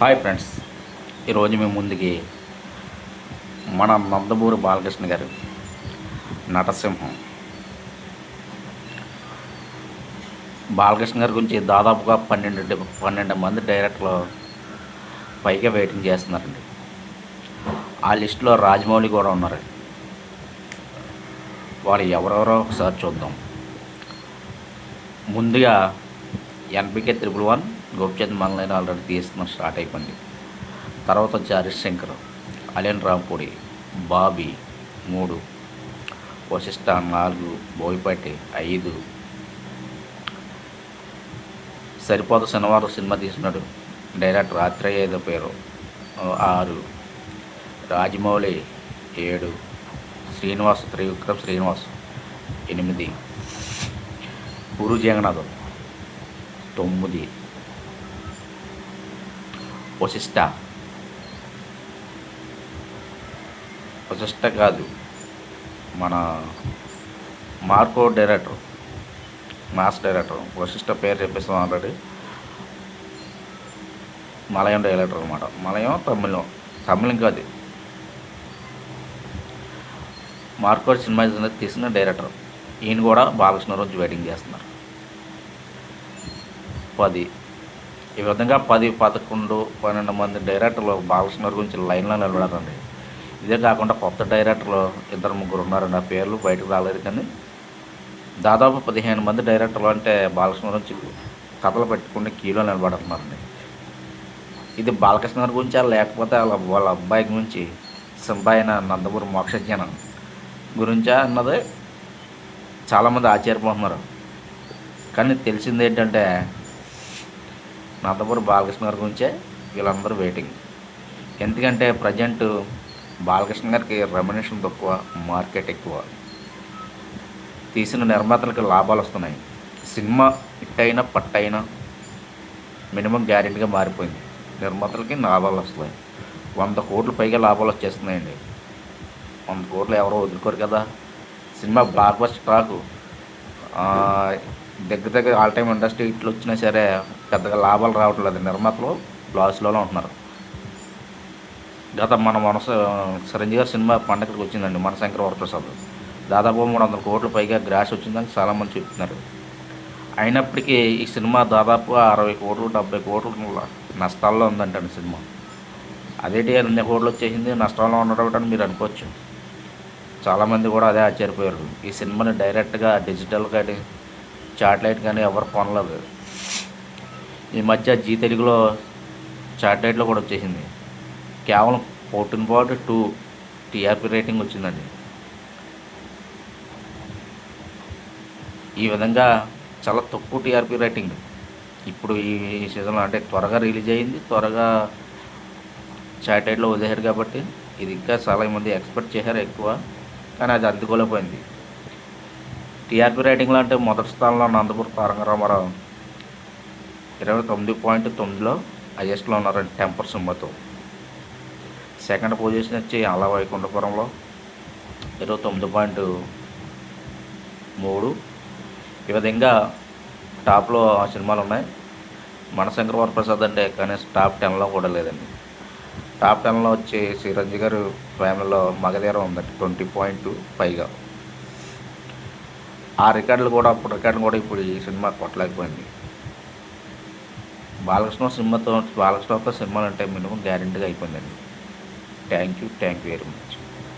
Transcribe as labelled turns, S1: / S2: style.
S1: Hi friends, ఈరోజు మేము ముందుకి మన నందమూరి బాలకృష్ణ గారు నటసింహం. బాలకృష్ణ గారి గురించి దాదాపుగా 12 మంది డైరెక్టర్లు పైగా వెయిటింగ్ చేస్తున్నారండి. ఆ లిస్టులో రాజమౌళి కూడా ఉన్నారు. వాళ్ళు ఎవరెవరో ఒకసారి చూద్దాం. ముందుగా ఎన్బికే 111 గోపిచంద్ మనలైన ఆల్రెడీ తీస్తున్న స్టార్ట్ అయిపోయింది. తర్వాత వచ్చి హరీష్ శంకర్, అలియన్ రాంపూడి, బాబీ 3, వశిష్ఠ 4, బోయపాటి 5, సరిపోత శనివారం సినిమా తీసినాడు డైరెక్టర్ ఆత్రేయ ఏదో పేరు 6, రాజమౌళి 7, శ్రీనివాస్ త్రివిక్రమ్ శ్రీనివాస్ 8, పూరి జగన్నాథ్ 9, వశిష్ఠ కాదు మన Marco director, mass director. Vashishta పేరు చెప్పేస్తాం ఆల్రెడీ. మలయం డైరెక్టర్ అనమాట. మలయం తమిళం కాదు, మార్కో సినిమా తీసిన డైరెక్టర్. ఈయన కూడా బాలకృష్ణ రోజు వెయిటింగ్ చేస్తున్నారు. 10 ఈ విధంగా 10, 11, 12 మంది డైరెక్టర్లు బాలకృష్ణ గురించి లైన్లో నిలబడారండి. ఇదే కాకుండా కొత్త డైరెక్టర్లు 2-3 ఉన్నారండి. ఆ పేర్లు బయటకు రాలేదు, కానీ దాదాపు 15 మంది డైరెక్టర్లు అంటే బాలకృష్ణ గురించి కథలు పెట్టుకుని కీలో నిలబడుతున్నారండి. ఇది బాలకృష్ణ గారి గురించి లేకపోతే వాళ్ళ అబ్బాయి గురించి సింబాయిన నందమూరి మోక్షజ్ఞానం గురించా అన్నది చాలామంది ఆశ్చర్యపోతున్నారు. కానీ తెలిసింది ఏంటంటే నందమూరి బాలకృష్ణ గారి గురించే వీళ్ళందరూ వెయిటింగ్. ఎందుకంటే ప్రజెంట్ బాలకృష్ణ గారికి రెమ్యునరేషన్ తక్కువ, మార్కెట్ ఎక్కువ. తీసిన నిర్మాతలకు లాభాలు వస్తున్నాయి. సినిమా హిట్ అయినా పట్టైనా మినిమం గ్యారెంటీగా మారిపోయింది. నిర్మాతలకి లాభాలు వస్తున్నాయి. 100 కోట్ల పైగా లాభాలు వచ్చేస్తున్నాయండి. 100 కోట్లు ఎవరో వదులుకోరు కదా. సినిమా బ్లాక్ బస్టర్ టాకు దగ్గర ఆల్ టైమ్ ఇండస్ట్రీ ఇట్లు వచ్చినా సరే పెద్దగా లాభాలు రావట్లేదు. నిర్మాతలు లాస్లోనే ఉంటున్నారు. మన చిరంజీవి గారి సినిమా పండగకి వచ్చిందండి, మనశంకర వరప్రసాద్. దాదాపు 300 కోట్ల పైగా గ్రాస్ వచ్చిందని చాలామంది చెప్తున్నారు. అయినప్పటికీ ఈ సినిమా దాదాపు 60 కోట్లు 70 కోట్లు నష్టాల్లో ఉందంటండి సినిమా. అదేంటి అన్ని కోట్లు వచ్చేసింది నష్టాల్లో ఉండడం అని మీరు అనుకోవచ్చు. చాలామంది కూడా అదే ఆశ్చర్యపోయారు. ఈ సినిమాని డైరెక్ట్గా డిజిటల్ కానీ శాటిలైట్ కానీ ఎవరు కొనలేదు. ఈ మధ్య జీ తెలుగులో శాటిలైట్లో కూడా వచ్చేసింది. కేవలం 14.2 టీఆర్పీ రేటింగ్ వచ్చిందండి. ఈ విధంగా చాలా తక్కువ టీఆర్పీ రేటింగ్ ఇప్పుడు ఈ సీజన్లో, అంటే త్వరగా రిలీజ్ అయ్యింది, త్వరగా శాటిలైట్లో వదిలేశారు కాబట్టి ఇది ఇంకా చాలామంది ఎక్స్పెక్ట్ చేశారు ఎక్కువ, కానీ అది అందుకోలేకపోయింది. టీఆర్పీ రేటింగ్లో అంటే మొదటి స్థానంలో నందమూరి తారక రామారావు 29.9లో హైయెస్ట్లో ఉన్నారండి టెంపర్ సినిమాతో. సెకండ్ పొజిషన్ వచ్చి అలా వైకుంఠపురంలో 29.3. ఈ విధంగా టాప్లో ఆ సినిమాలు ఉన్నాయి. మనశంకర వరప్రసాద్ అంటే కనీసం టాప్ 10లో కూడా లేదండి. టాప్ 10లో వచ్చి చిరంజీవి గారు ఫ్యామిలీలో మగధీర ఉందండి 20.2 పైగా. ఆ రికార్డులు కూడా అప్పుడు రికార్డులు కూడా ఇప్పుడు ఈ సినిమా కొట్టలేకపోయింది. బాలకృష్ణతో సినిమాలు అంటే మినిమం గ్యారెంటీగా అయిపోయిందండి. Thank you very much.